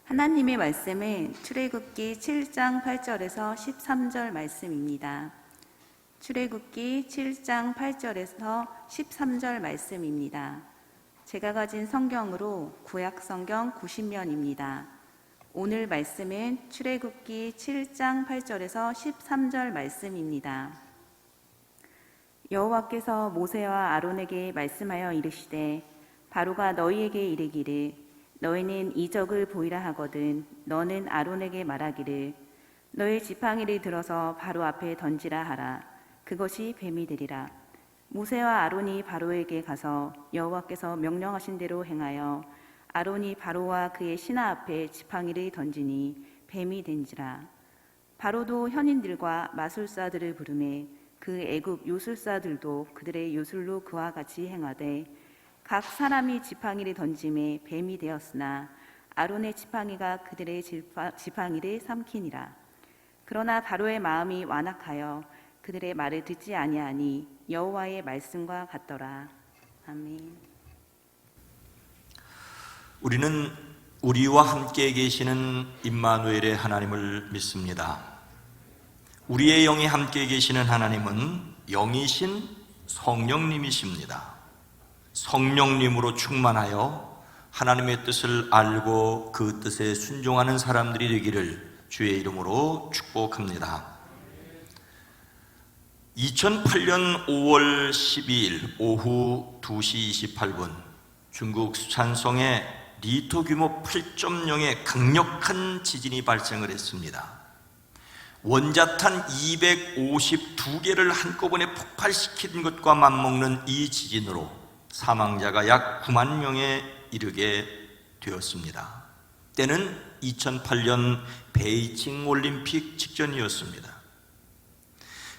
하나님의 말씀은 출애굽기 7장 8절에서 13절 말씀입니다. 출애굽기 7장 8절에서 13절 말씀입니다. 제가 가진 성경으로 구약 성경 90면입니다. 오늘 말씀은 출애굽기 7장 8절에서 13절 말씀입니다. 여호와께서 모세와 아론에게 말씀하여 이르시되 바로가 너희에게 이르기를 너희는 이적을 보이라 하거든 너는 아론에게 말하기를 너의 지팡이를 들어서 바로 앞에 던지라 하라. 그것이 뱀이 되리라. 모세와 아론이 바로에게 가서 여호와께서 명령하신 대로 행하여 아론이 바로와 그의 신하 앞에 지팡이를 던지니 뱀이 된지라. 바로도 현인들과 마술사들을 부르매 그 애굽 요술사들도 그들의 요술로 그와 같이 행하되 각 사람이 지팡이를 던짐에 뱀이 되었으나 아론의 지팡이가 그들의 지팡이를 삼키니라. 그러나 바로의 마음이 완악하여 그들의 말을 듣지 아니하니 여호와의 말씀과 같더라. 아멘. 우리는 우리와 함께 계시는 임마누엘의 하나님을 믿습니다. 우리의 영이 함께 계시는 하나님은 영이신 성령님이십니다. 성령님으로 충만하여 하나님의 뜻을 알고 그 뜻에 순종하는 사람들이 되기를 주의 이름으로 축복합니다. 2008년 5월 12일 오후 2시 28분 중국 수촨성에 리터 규모 8.0의 강력한 지진이 발생을 했습니다. 원자탄 252개를 한꺼번에 폭발시킨 것과 맞먹는 이 지진으로 사망자가 약 9만 명에 이르게 되었습니다. 때는 2008년 베이징 올림픽 직전이었습니다.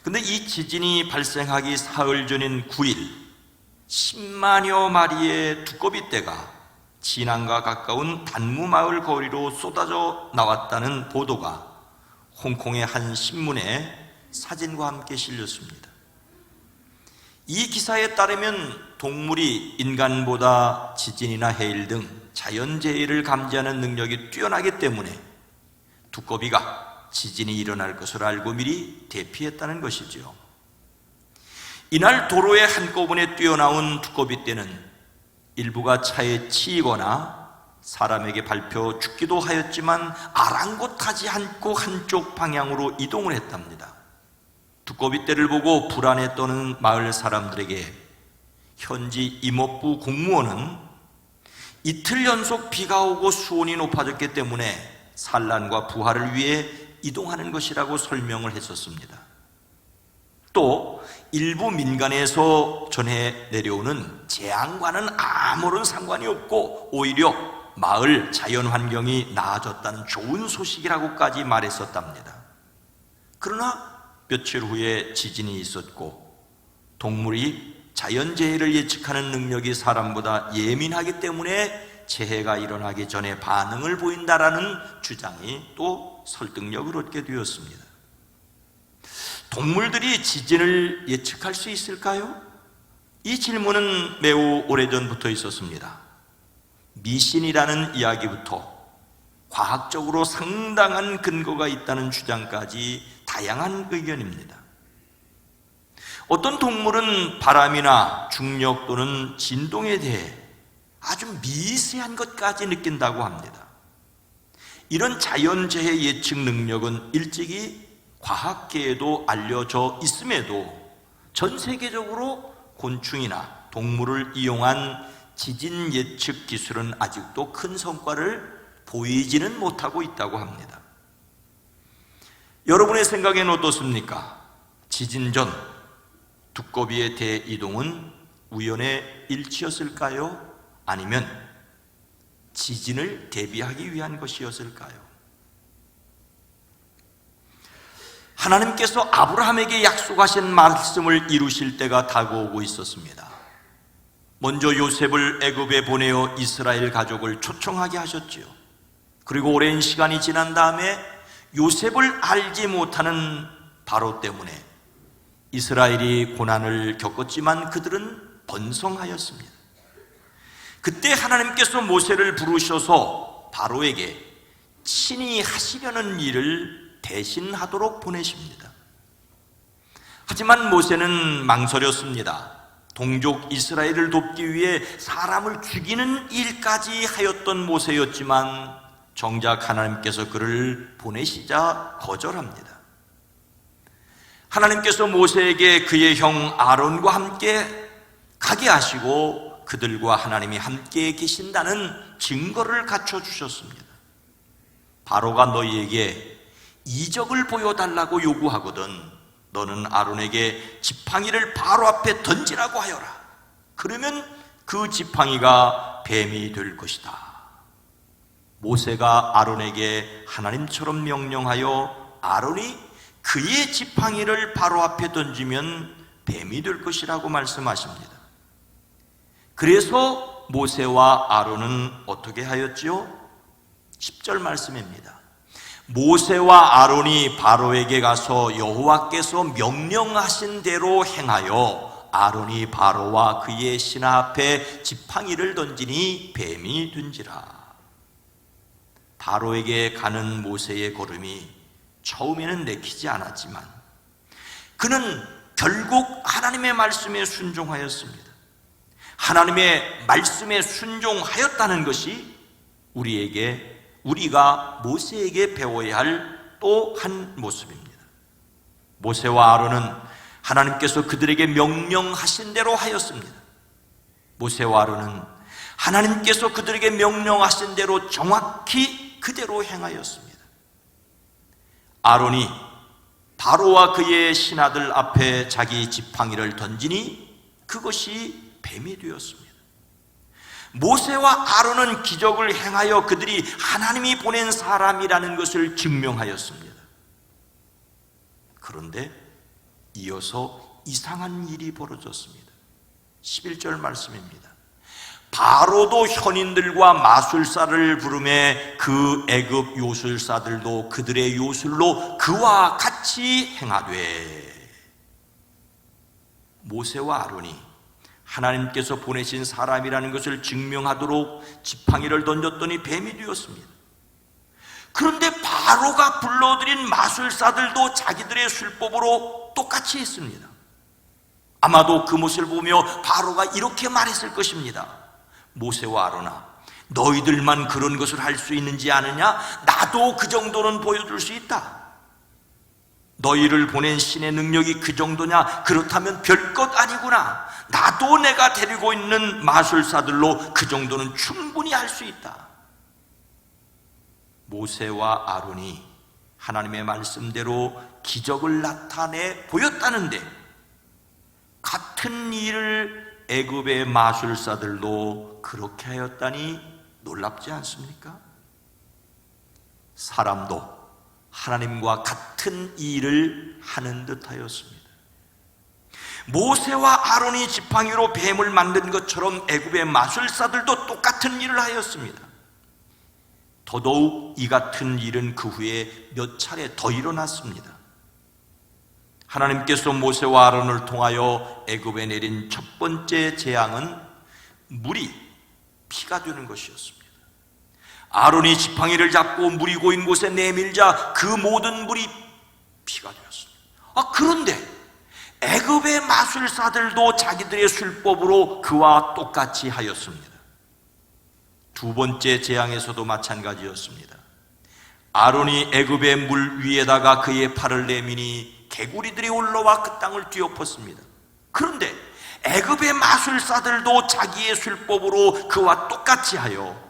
근데 이 지진이 발생하기 사흘 전인 9일 10만여 마리의 두꺼비떼가 진앙과 가까운 단무마을 거리로 쏟아져 나왔다는 보도가 홍콩의 한 신문에 사진과 함께 실렸습니다. 이 기사에 따르면 동물이 인간보다 지진이나 해일 등 자연재해를 감지하는 능력이 뛰어나기 때문에 두꺼비가 지진이 일어날 것을 알고 미리 대피했다는 것이죠. 이날 도로에 한꺼번에 뛰어나온 두꺼비떼는 일부가 차에 치이거나 사람에게 밟혀 죽기도 하였지만 아랑곳하지 않고 한쪽 방향으로 이동을 했답니다. 두꺼비떼를 보고 불안에 떠는 마을 사람들에게 현지 임업부 공무원은 이틀 연속 비가 오고 수온이 높아졌기 때문에 산란과 부화를 위해 이동하는 것이라고 설명을 했었습니다. 또 일부 민간에서 전해 내려오는 재앙과는 아무런 상관이 없고 오히려 마을 자연 환경이 나아졌다는 좋은 소식이라고까지 말했었답니다. 그러나 며칠 후에 지진이 있었고 동물이 자연재해를 예측하는 능력이 사람보다 예민하기 때문에 재해가 일어나기 전에 반응을 보인다라는 주장이 또 설득력을 얻게 되었습니다. 동물들이 지진을 예측할 수 있을까요? 이 질문은 매우 오래전부터 있었습니다. 미신이라는 이야기부터 과학적으로 상당한 근거가 있다는 주장까지 다양한 의견입니다. 어떤 동물은 바람이나 중력 또는 진동에 대해 아주 미세한 것까지 느낀다고 합니다. 이런 자연재해 예측 능력은 일찍이 과학계에도 알려져 있음에도 전 세계적으로 곤충이나 동물을 이용한 지진 예측 기술은 아직도 큰 성과를 보이지는 못하고 있다고 합니다. 여러분의 생각에는 어떻습니까? 지진 전 두꺼비의 대이동은 우연의 일치였을까요? 아니면 지진을 대비하기 위한 것이었을까요? 하나님께서 아브라함에게 약속하신 말씀을 이루실 때가 다가오고 있었습니다. 먼저 요셉을 애굽에 보내어 이스라엘 가족을 초청하게 하셨지요. 그리고 오랜 시간이 지난 다음에 요셉을 알지 못하는 바로 때문에 이스라엘이 고난을 겪었지만 그들은 번성하였습니다. 그때 하나님께서 모세를 부르셔서 바로에게 친히 하시려는 일을 대신하도록 보내십니다. 하지만 모세는 망설였습니다. 동족 이스라엘을 돕기 위해 사람을 죽이는 일까지 하였던 모세였지만 정작 하나님께서 그를 보내시자 거절합니다. 하나님께서 모세에게 그의 형 아론과 함께 가게 하시고 그들과 하나님이 함께 계신다는 증거를 갖춰주셨습니다. 바로가 너희에게 이적을 보여달라고 요구하거든 너는 아론에게 지팡이를 바로 앞에 던지라고 하여라. 그러면 그 지팡이가 뱀이 될 것이다. 모세가 아론에게 하나님처럼 명령하여 아론이 그의 지팡이를 바로 앞에 던지면 뱀이 될 것이라고 말씀하십니다. 그래서 모세와 아론은 어떻게 하였지요? 10절 말씀입니다. 모세와 아론이 바로에게 가서 여호와께서 명령하신 대로 행하여 아론이 바로와 그의 신하 앞에 지팡이를 던지니 뱀이 된지라. 바로에게 가는 모세의 걸음이 처음에는 내키지 않았지만 그는 결국 하나님의 말씀에 순종하였습니다. 하나님의 말씀에 순종하였다는 것이 우리가 모세에게 배워야 할 또 한 모습입니다. 모세와 아론은 하나님께서 그들에게 명령하신 대로 하였습니다. 모세와 아론은 하나님께서 그들에게 명령하신 대로 정확히 그대로 행하였습니다. 아론이 바로와 그의 신하들 앞에 자기 지팡이를 던지니 그것이 뱀이 되었습니다. 모세와 아론은 기적을 행하여 그들이 하나님이 보낸 사람이라는 것을 증명하였습니다. 그런데 이어서 이상한 일이 벌어졌습니다. 11절 말씀입니다. 바로도 현인들과 마술사를 부르매 그 애굽 요술사들도 그들의 요술로 그와 같이 행하되. 모세와 아론이 하나님께서 보내신 사람이라는 것을 증명하도록 지팡이를 던졌더니 뱀이 되었습니다. 그런데 바로가 불러들인 마술사들도 자기들의 술법으로 똑같이 했습니다. 아마도 그 모습을 보며 바로가 이렇게 말했을 것입니다. 모세와 아론아, 너희들만 그런 것을 할 수 있는지 아느냐? 나도 그 정도는 보여줄 수 있다. 너희를 보낸 신의 능력이 그 정도냐? 그렇다면 별것 아니구나. 나도 내가 데리고 있는 마술사들로 그 정도는 충분히 할 수 있다. 모세와 아론이 하나님의 말씀대로 기적을 나타내 보였다는데 같은 일을 애굽의 마술사들도 그렇게 하였다니 놀랍지 않습니까? 사람도 하나님과 같은 일을 하는 듯 하였습니다. 모세와 아론이 지팡이로 뱀을 만든 것처럼 애굽의 마술사들도 똑같은 일을 하였습니다. 더더욱 이 같은 일은 그 후에 몇 차례 더 일어났습니다. 하나님께서 모세와 아론을 통하여 애굽에 내린 첫 번째 재앙은 물이 피가 되는 것이었습니다. 아론이 지팡이를 잡고 물이 고인 곳에 내밀자 그 모든 물이 피가 되었습니다. 그런데 애굽의 마술사들도 자기들의 술법으로 그와 똑같이 하였습니다. 두 번째 재앙에서도 마찬가지였습니다. 아론이 애굽의 물 위에다가 그의 팔을 내미니 개구리들이 올라와 그 땅을 뒤엎었습니다. 그런데 애굽의 마술사들도 자기의 술법으로 그와 똑같이 하여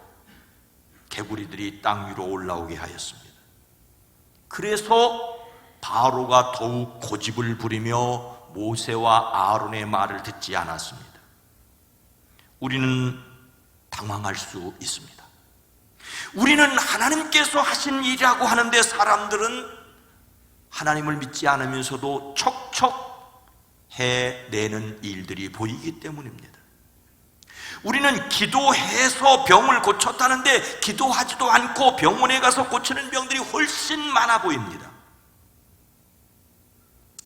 개구리들이 땅 위로 올라오게 하였습니다. 그래서 바로가 더욱 고집을 부리며 모세와 아론의 말을 듣지 않았습니다. 우리는 당황할 수 있습니다. 우리는 하나님께서 하신 일이라고 하는데 사람들은 하나님을 믿지 않으면서도 척척 해내는 일들이 보이기 때문입니다. 우리는 기도해서 병을 고쳤다는데 기도하지도 않고 병원에 가서 고치는 병들이 훨씬 많아 보입니다.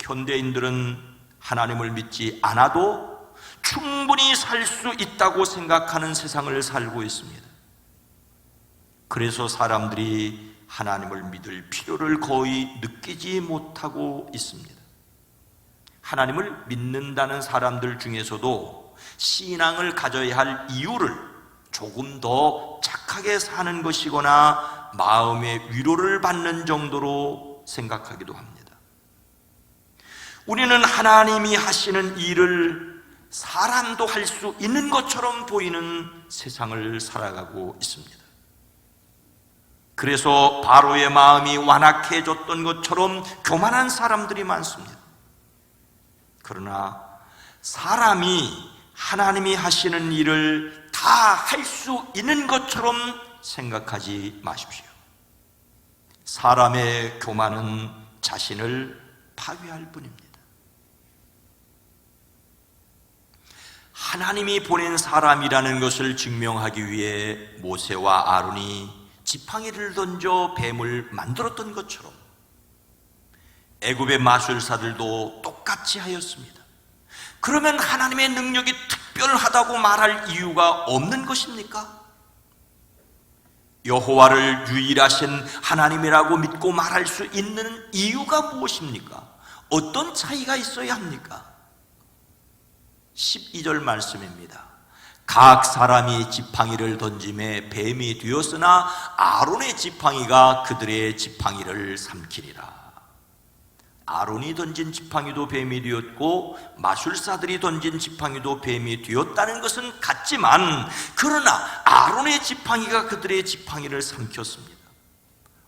현대인들은 하나님을 믿지 않아도 충분히 살 수 있다고 생각하는 세상을 살고 있습니다. 그래서 사람들이 하나님을 믿을 필요를 거의 느끼지 못하고 있습니다. 하나님을 믿는다는 사람들 중에서도 신앙을 가져야 할 이유를 조금 더 착하게 사는 것이거나 마음의 위로를 받는 정도로 생각하기도 합니다. 우리는 하나님이 하시는 일을 사람도 할 수 있는 것처럼 보이는 세상을 살아가고 있습니다. 그래서 바로의 마음이 완악해졌던 것처럼 교만한 사람들이 많습니다. 그러나 사람이 하나님이 하시는 일을 다 할 수 있는 것처럼 생각하지 마십시오. 사람의 교만은 자신을 파괴할 뿐입니다. 하나님이 보낸 사람이라는 것을 증명하기 위해 모세와 아론이 지팡이를 던져 뱀을 만들었던 것처럼 애굽의 마술사들도 똑같이 하였습니다. 그러면 하나님의 능력이 특별하다고 말할 이유가 없는 것입니까? 여호와를 유일하신 하나님이라고 믿고 말할 수 있는 이유가 무엇입니까? 어떤 차이가 있어야 합니까? 12절 말씀입니다. 각 사람이 지팡이를 던짐에 뱀이 되었으나 아론의 지팡이가 그들의 지팡이를 삼키리라. 아론이 던진 지팡이도 뱀이 되었고 마술사들이 던진 지팡이도 뱀이 되었다는 것은 같지만, 그러나 아론의 지팡이가 그들의 지팡이를 삼켰습니다.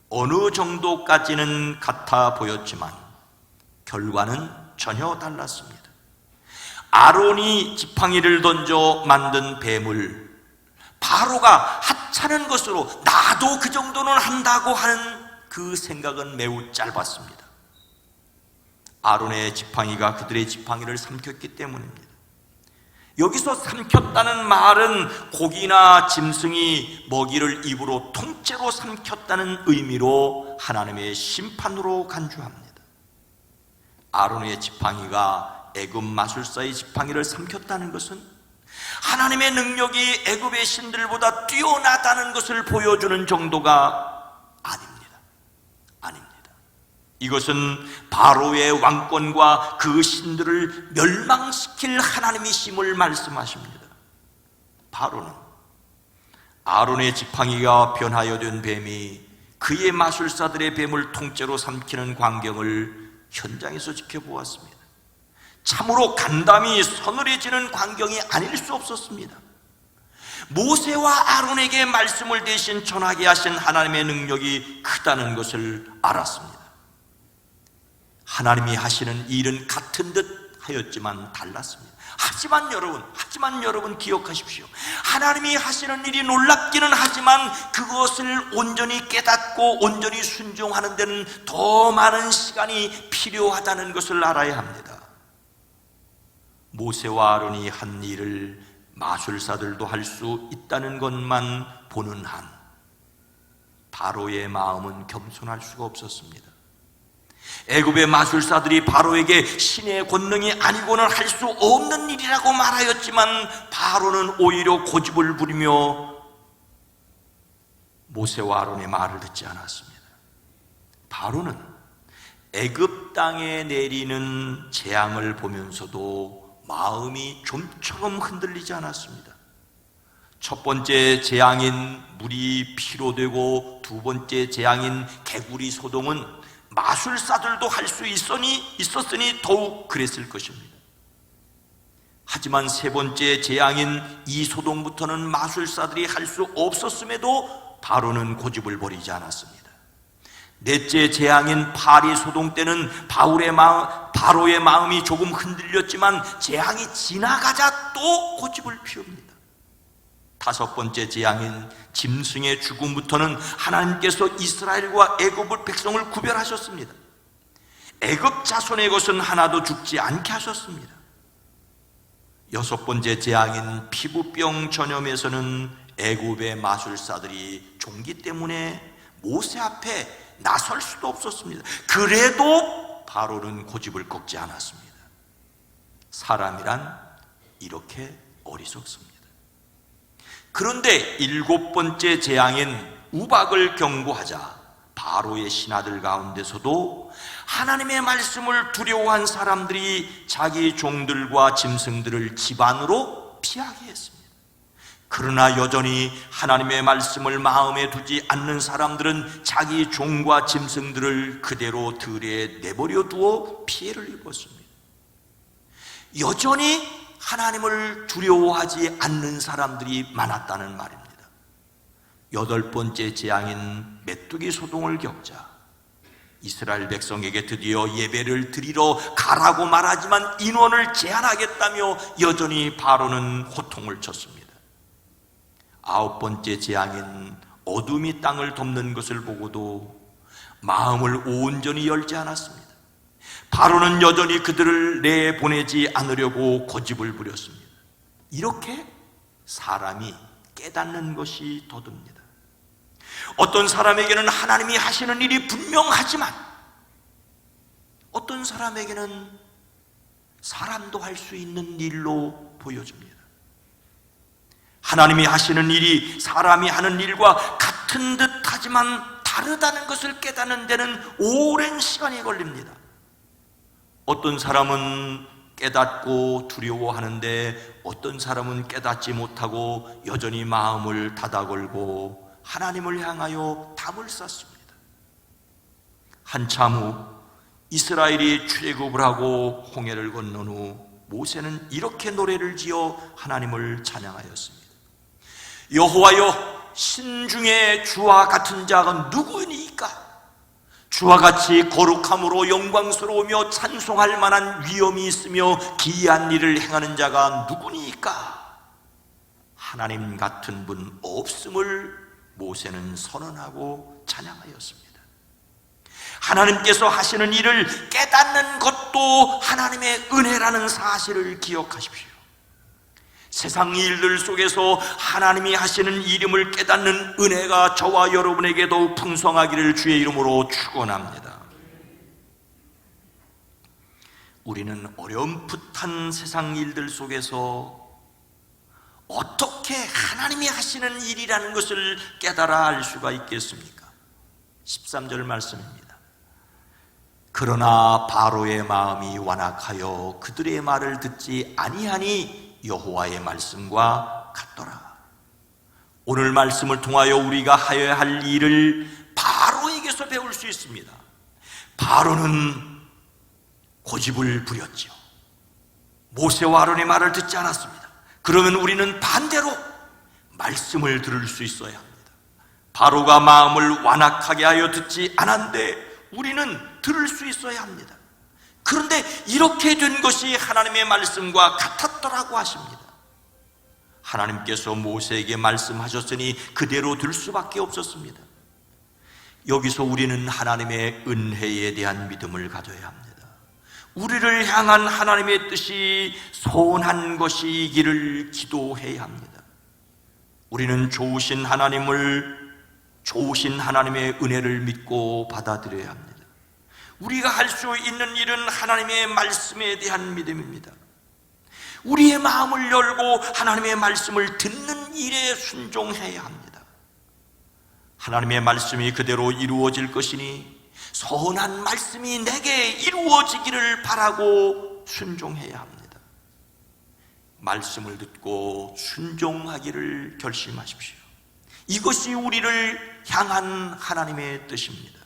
어느 정도까지는 같아 보였지만 결과는 전혀 달랐습니다. 아론이 지팡이를 던져 만든 뱀을 바로가 하찮은 것으로 나도 그 정도는 한다고 하는 그 생각은 매우 짧았습니다. 아론의 지팡이가 그들의 지팡이를 삼켰기 때문입니다. 여기서 삼켰다는 말은 고기나 짐승이 먹이를 입으로 통째로 삼켰다는 의미로 하나님의 심판으로 간주합니다. 아론의 지팡이가 애굽 마술사의 지팡이를 삼켰다는 것은 하나님의 능력이 애굽의 신들보다 뛰어나다는 것을 보여주는 정도가 아닙니다. 이것은 바로의 왕권과 그 신들을 멸망시킬 하나님이심을 말씀하십니다. 바로는 아론의 지팡이가 변하여 된 뱀이 그의 마술사들의 뱀을 통째로 삼키는 광경을 현장에서 지켜보았습니다. 참으로 간담이 서늘해지는 광경이 아닐 수 없었습니다. 모세와 아론에게 말씀을 대신 전하게 하신 하나님의 능력이 크다는 것을 알았습니다. 하나님이 하시는 일은 같은 듯 하였지만 달랐습니다. 하지만 여러분 기억하십시오. 하나님이 하시는 일이 놀랍기는 하지만 그것을 온전히 깨닫고 온전히 순종하는 데는 더 많은 시간이 필요하다는 것을 알아야 합니다. 모세와 아론이 한 일을 마술사들도 할 수 있다는 것만 보는 한 바로의 마음은 겸손할 수가 없었습니다. 애굽의 마술사들이 바로에게 신의 권능이 아니고는 할 수 없는 일이라고 말하였지만 바로는 오히려 고집을 부리며 모세와 아론의 말을 듣지 않았습니다. 바로는 애굽 땅에 내리는 재앙을 보면서도 마음이 좀처럼 흔들리지 않았습니다. 첫 번째 재앙인 물이 피로 되고 두 번째 재앙인 개구리 소동은 마술사들도 할 수 있었으니 더욱 그랬을 것입니다. 하지만 세 번째 재앙인 이 소동부터는 마술사들이 할 수 없었음에도 바로는 고집을 버리지 않았습니다. 넷째 재앙인 파리 소동 때는 바로의 마음이 조금 흔들렸지만 재앙이 지나가자 또 고집을 피웁니다. 다섯 번째 재앙인 짐승의 죽음부터는 하나님께서 이스라엘과 애굽 백성을 구별하셨습니다. 애굽 자손의 것은 하나도 죽지 않게 하셨습니다. 여섯 번째 재앙인 피부병 전염에서는 애굽의 마술사들이 종기 때문에 모세 앞에 나설 수도 없었습니다. 그래도 바로는 고집을 꺾지 않았습니다. 사람이란 이렇게 어리석습니다. 그런데 일곱 번째 재앙인 우박을 경고하자 바로의 신하들 가운데서도 하나님의 말씀을 두려워한 사람들이 자기 종들과 짐승들을 집안으로 피하게 했습니다. 그러나 여전히 하나님의 말씀을 마음에 두지 않는 사람들은 자기 종과 짐승들을 그대로 들에 내버려 두어 피해를 입었습니다. 여전히 하나님을 두려워하지 않는 사람들이 많았다는 말입니다. 8번째 재앙인 메뚜기 소동을 겪자 이스라엘 백성에게 드디어 예배를 드리러 가라고 말하지만 인원을 제한하겠다며 여전히 바로는 호통을 쳤습니다. 9번째 재앙인 어둠이 땅을 덮는 것을 보고도 마음을 온전히 열지 않았습니다. 바로는 여전히 그들을 내보내지 않으려고 고집을 부렸습니다. 이렇게 사람이 깨닫는 것이 더듭니다. 어떤 사람에게는 하나님이 하시는 일이 분명하지만 어떤 사람에게는 사람도 할 수 있는 일로 보여집니다. 하나님이 하시는 일이 사람이 하는 일과 같은 듯 하지만 다르다는 것을 깨닫는 데는 오랜 시간이 걸립니다. 어떤 사람은 깨닫고 두려워하는데 어떤 사람은 깨닫지 못하고 여전히 마음을 닫아걸고 하나님을 향하여 담을 쌓습니다. 한참 후 이스라엘이 출애굽을 하고 홍해를 건넌 후 모세는 이렇게 노래를 지어 하나님을 찬양하였습니다. 여호와여, 신중에 주와 같은 자가 누구니까? 주와 같이 거룩함으로 영광스러우며 찬송할 만한 위엄이 있으며 기이한 일을 행하는 자가 누구니까? 하나님 같은 분 없음을 모세는 선언하고 찬양하였습니다. 하나님께서 하시는 일을 깨닫는 것도 하나님의 은혜라는 사실을 기억하십시오. 세상 일들 속에서 하나님이 하시는 일임을 깨닫는 은혜가 저와 여러분에게도 풍성하기를 주의 이름으로 축원합니다. 우리는 어렴풋한 세상 일들 속에서 어떻게 하나님이 하시는 일이라는 것을 깨달아 알 수가 있겠습니까? 13절 말씀입니다. 그러나 바로의 마음이 완악하여 그들의 말을 듣지 아니하니 여호와의 말씀과 같더라. 오늘 말씀을 통하여 우리가 하여야 할 일을 바로에게서 배울 수 있습니다. 바로는 고집을 부렸죠. 모세와 아론의 말을 듣지 않았습니다. 그러면 우리는 반대로 말씀을 들을 수 있어야 합니다. 바로가 마음을 완악하게 하여 듣지 않았는데 우리는 들을 수 있어야 합니다. 그런데 이렇게 된 것이 하나님의 말씀과 같았더라고 하십니다. 하나님께서 모세에게 말씀하셨으니 그대로 들 수밖에 없었습니다. 여기서 우리는 하나님의 은혜에 대한 믿음을 가져야 합니다. 우리를 향한 하나님의 뜻이 선한 것이기를 기도해야 합니다. 우리는 좋으신 하나님의 은혜를 믿고 받아들여야 합니다. 우리가 할 수 있는 일은 하나님의 말씀에 대한 믿음입니다. 우리의 마음을 열고 하나님의 말씀을 듣는 일에 순종해야 합니다. 하나님의 말씀이 그대로 이루어질 것이니 선한 말씀이 내게 이루어지기를 바라고 순종해야 합니다. 말씀을 듣고 순종하기를 결심하십시오. 이것이 우리를 향한 하나님의 뜻입니다.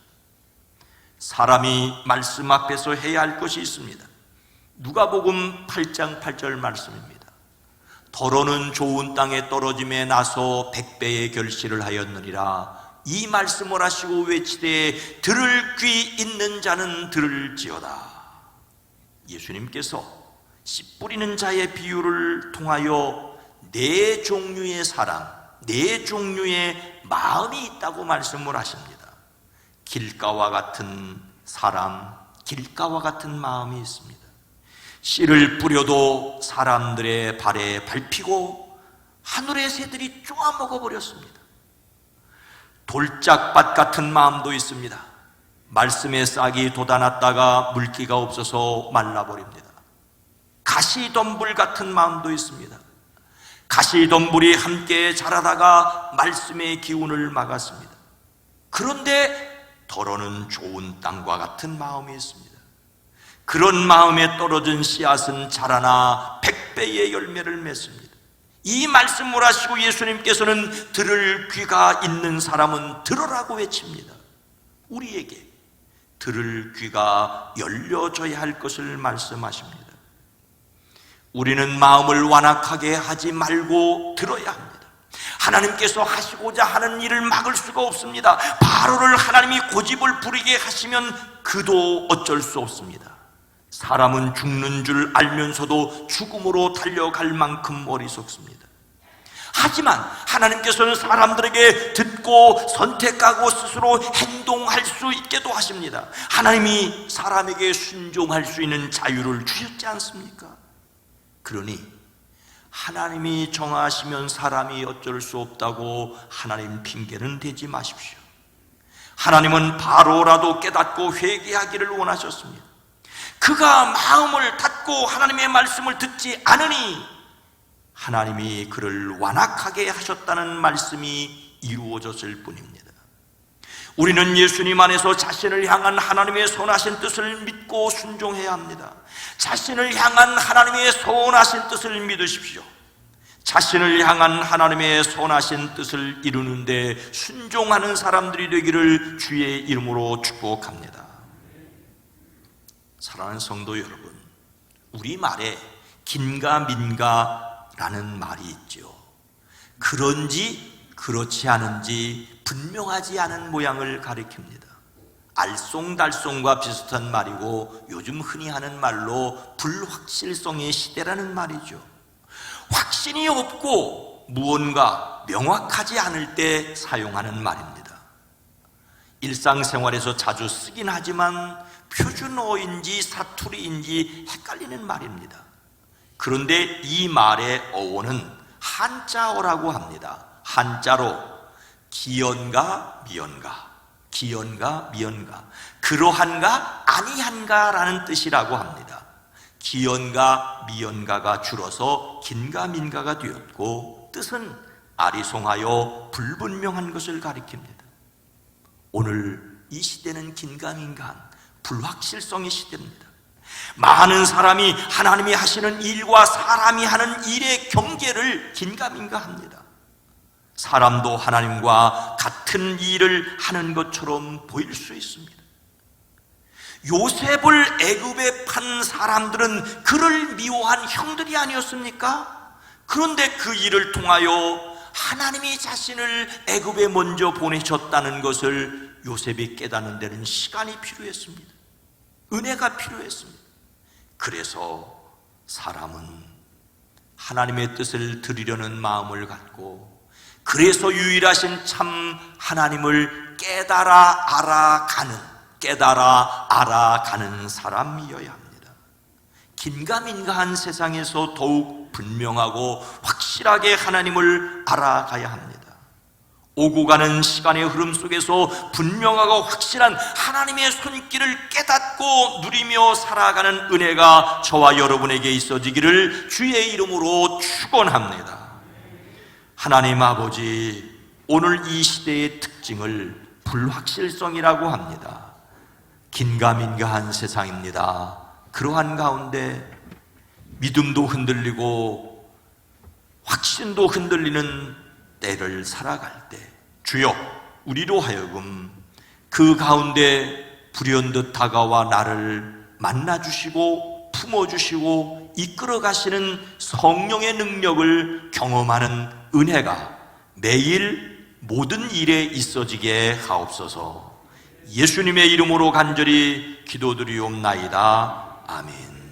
사람이 말씀 앞에서 해야 할 것이 있습니다. 누가복음 8장 8절 말씀입니다. 더러는 좋은 땅에 떨어짐에 나서 100배의 결실을 하였느니라. 이 말씀을 하시고 외치되 들을 귀 있는 자는 들을지어다. 예수님께서 씨 뿌리는 자의 비유를 통하여 네 종류의 사람, 네 종류의 마음이 있다고 말씀을 하십니다. 길가와 같은 사람, 길가와 같은 마음이 있습니다. 씨를 뿌려도 사람들의 발에 밟히고 하늘의 새들이 쪼아 먹어버렸습니다. 돌짝밭 같은 마음도 있습니다. 말씀의 싹이 돋아났다가 물기가 없어서 말라버립니다. 가시덤불 같은 마음도 있습니다. 가시덤불이 함께 자라다가 말씀의 기운을 막았습니다. 그런데 더러는 좋은 땅과 같은 마음이 있습니다. 그런 마음에 떨어진 씨앗은 자라나 100배의 열매를 맺습니다. 이 말씀을 하시고 예수님께서는 들을 귀가 있는 사람은 들으라고 외칩니다. 우리에게 들을 귀가 열려져야 할 것을 말씀하십니다. 우리는 마음을 완악하게 하지 말고 들어야 합니다. 하나님께서 하시고자 하는 일을 막을 수가 없습니다. 바로를 하나님이 고집을 부리게 하시면 그도 어쩔 수 없습니다. 사람은 죽는 줄 알면서도 죽음으로 달려갈 만큼 어리석습니다. 하지만 하나님께서는 사람들에게 듣고 선택하고 스스로 행동할 수 있게도 하십니다. 하나님이 사람에게 순종할 수 있는 자유를 주셨지 않습니까? 그러니 하나님이 정하시면 사람이 어쩔 수 없다고 하나님 핑계는 대지 마십시오. 하나님은 바로라도 깨닫고 회개하기를 원하셨습니다. 그가 마음을 닫고 하나님의 말씀을 듣지 않으니 하나님이 그를 완악하게 하셨다는 말씀이 이루어졌을 뿐입니다. 우리는 예수님 안에서 자신을 향한 하나님의 선하신 뜻을 믿고 순종해야 합니다. 자신을 향한 하나님의 선하신 뜻을 믿으십시오. 자신을 향한 하나님의 선하신 뜻을 이루는데 순종하는 사람들이 되기를 주의 이름으로 축복합니다. 사랑하는 성도 여러분, 우리 말에 긴가민가라는 말이 있죠. 그런지 그렇지 않은지 분명하지 않은 모양을 가리킵니다. 알쏭달쏭과 비슷한 말이고 요즘 흔히 하는 말로 불확실성의 시대라는 말이죠. 확신이 없고 무언가 명확하지 않을 때 사용하는 말입니다. 일상생활에서 자주 쓰긴 하지만 표준어인지 사투리인지 헷갈리는 말입니다. 그런데 이 말의 어원은 한자어라고 합니다. 한자로 기연가 미연가, 기연가 미연가, 그러한가 아니한가 라는 뜻이라고 합니다. 기연가 미연가가 줄어서 긴가민가가 되었고 뜻은 아리송하여 불분명한 것을 가리킵니다. 오늘 이 시대는 긴가민가한 불확실성의 시대입니다. 많은 사람이 하나님이 하시는 일과 사람이 하는 일의 경계를 긴가민가합니다. 사람도 하나님과 같은 일을 하는 것처럼 보일 수 있습니다. 요셉을 애굽에 판 사람들은 그를 미워한 형들이 아니었습니까? 그런데 그 일을 통하여 하나님이 자신을 애굽에 먼저 보내셨다는 것을 요셉이 깨닫는 데는 시간이 필요했습니다. 은혜가 필요했습니다. 그래서 사람은 하나님의 뜻을 들으려는 마음을 갖고, 그래서 유일하신 참 하나님을 깨달아 알아가는 사람이어야 합니다. 긴가민가한 세상에서 더욱 분명하고 확실하게 하나님을 알아가야 합니다. 오고 가는 시간의 흐름 속에서 분명하고 확실한 하나님의 손길을 깨닫고 누리며 살아가는 은혜가 저와 여러분에게 있어지기를 주의 이름으로 축원합니다. 하나님 아버지, 오늘 이 시대의 특징을 불확실성이라고 합니다. 긴가민가한 세상입니다. 그러한 가운데 믿음도 흔들리고 확신도 흔들리는 때를 살아갈 때 주여, 우리로 하여금 그 가운데 불현듯 다가와 나를 만나주시고 품어주시고 이끌어가시는 성령의 능력을 경험하는 은혜가 매일 모든 일에 있어지게 하옵소서. 예수님의 이름으로 간절히 기도드리옵나이다. 아멘.